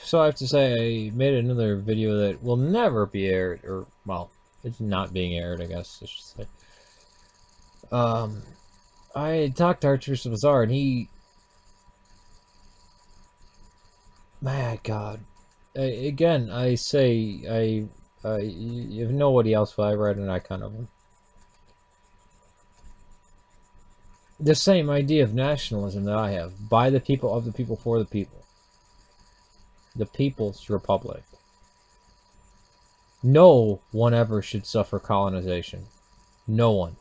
So I have to say, I made another video that will never be aired, or, well, it's not being aired, I guess I should say. I talked to Archbishop Lazar, and he... My God. Again, I say, if nobody else will, I write an icon of him. The same idea of nationalism that I have. By the people, of the people, for the people. The People's Republic. No one ever should suffer colonization. No one.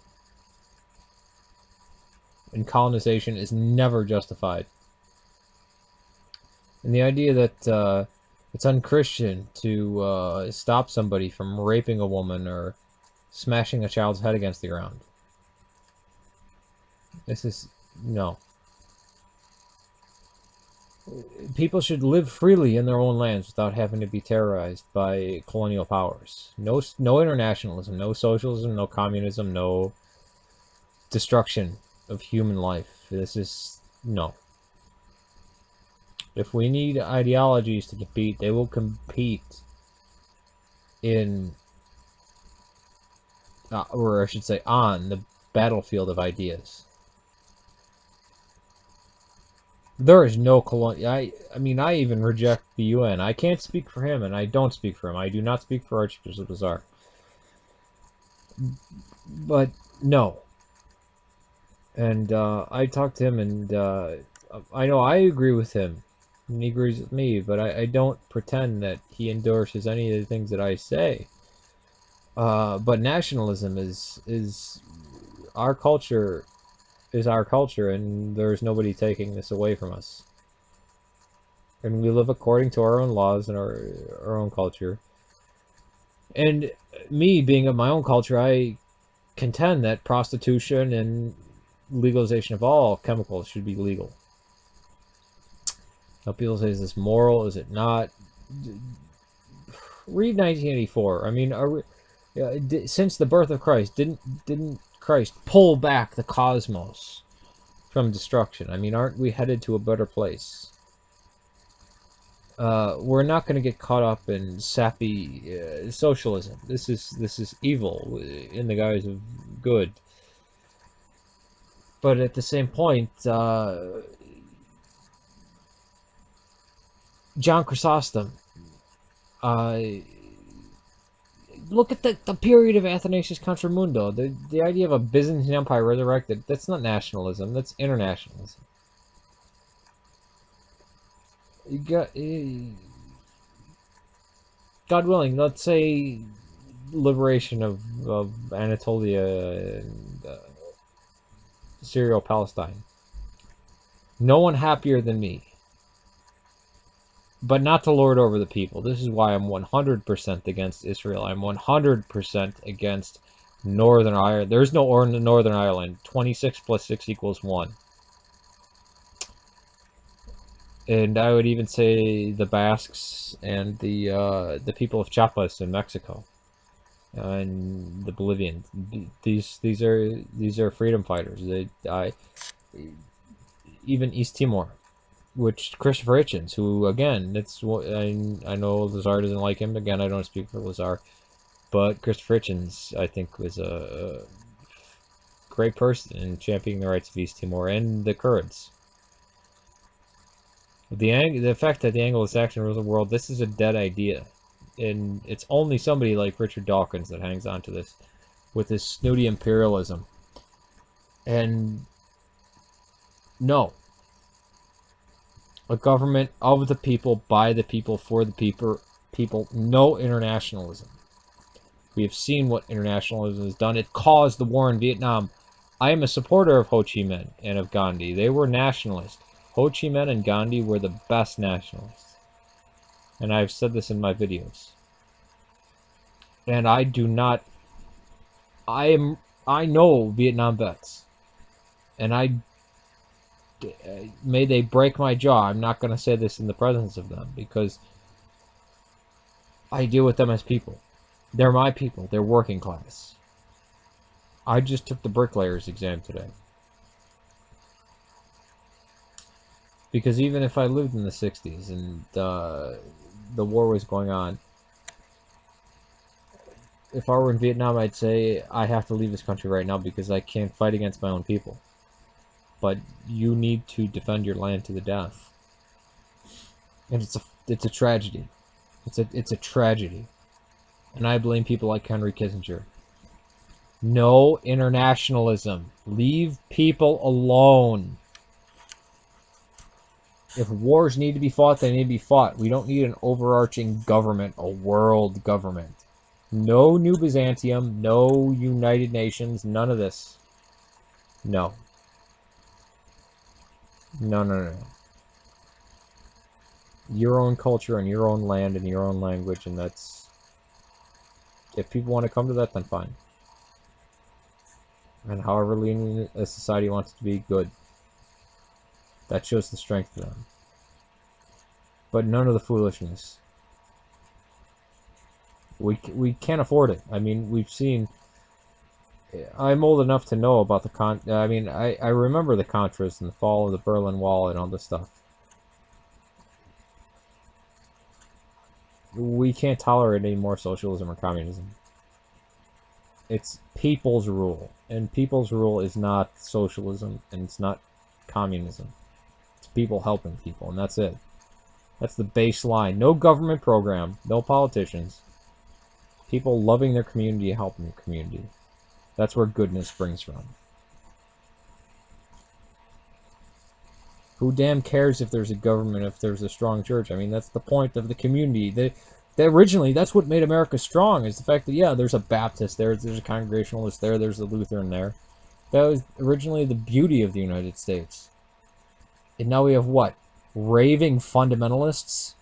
And colonization is never justified. And the idea that it's unchristian to stop somebody from raping a woman or smashing a child's head against the ground. This is... no. People should live freely in their own lands without having to be terrorized by colonial powers. No internationalism, no socialism, no communism, no destruction of human life. This is... no. If we need ideologies to compete, they will compete in... or I should say on the battlefield of ideas. There is no colonial... I mean, I even reject the UN. I can't speak for him, and I don't speak for him. I do not speak for Archbishop Lazar. But, no. And I talked to him, and I know I agree with him, and he agrees with me, but I don't pretend that he endorses any of the things that I say. But nationalism is our culture... is our culture, and there's nobody taking this away from us. And we live according to our own laws and our own culture. And me, being of my own culture, I contend that prostitution and legalization of all chemicals should be legal. Now people say, is this moral? Is it not? Read 1984. I mean, since the birth of Christ, didn't Christ pull back the cosmos from destruction? I mean, aren't we headed to a better place? We're not going to get caught up in sappy socialism. This is evil in the guise of good. But at the same point, John Chrysostom, look at the period of Athanasius Contra Mundo. The idea of a Byzantine Empire resurrected. That's not nationalism. That's internationalism. You got, God willing, let's say liberation of Anatolia and Syrio-Palestine. No one happier than me. But not to lord over the people. This is why I'm 100% against Israel. I'm 100% against Northern Ireland. There's no Northern Ireland. 26 plus 6 equals 1. And I would even say the Basques and the people of Chiapas in Mexico, and the Bolivians. These are freedom fighters. Even East Timor. Which Christopher Hitchens, who again, that's what I know Lazar doesn't like him. Again, I don't speak for Lazar, but Christopher Hitchens, I think, was a great person in championing the rights of East Timor and the Kurds. The fact that the Anglo-Saxon rules the world, this is a dead idea, and it's only somebody like Richard Dawkins that hangs on to this with his snooty imperialism. And no. A government of the people, by the people, for the people. No internationalism. We have seen what internationalism has done. It caused the war in Vietnam. I am a supporter of Ho Chi Minh and of Gandhi. They were nationalists. Ho Chi Minh and Gandhi were the best nationalists. And I've said this in my videos. And I do not... I know Vietnam vets. And may they break my jaw. I'm not going to say this in the presence of them, because I deal with them as people. They're my people. They're working class. I just took the bricklayer's exam today. Because even if I lived in the 60s and the war was going on, if I were in Vietnam, I'd say I have to leave this country right now because I can't fight against my own people. But you need to defend your land to the death. And it's a tragedy. It's a tragedy. And I blame people like Henry Kissinger. No internationalism. Leave people alone. If wars need to be fought, they need to be fought. We don't need an overarching government, a world government. No New Byzantium, no United Nations, none of this. No. No, no, no. Your own culture and your own land and your own language, and that's... If people want to come to that, then fine. And however lenient a society wants it to be, good. That shows the strength of them. But none of the foolishness. We can't afford it. I mean, we've seen... I'm old enough to know about the I remember the Contras and the fall of the Berlin Wall and all this stuff. We can't tolerate any more socialism or communism. It's people's rule. And people's rule is not socialism, and it's not communism. It's people helping people, and that's it. That's the baseline. No government program, no politicians. People loving their community, helping their community. That's where goodness springs from. Who damn cares if there's a government, if there's a strong church? I mean, that's the point of the community. They originally, that's what made America strong, is the fact that, yeah, there's a Baptist there, there's a Congregationalist there, there's a Lutheran there. That was originally the beauty of the United States. And now we have what? Raving fundamentalists?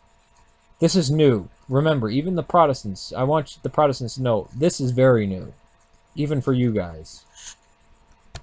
This is new. Remember, even the Protestants, I want the Protestants to know, this is very new. Even for you guys.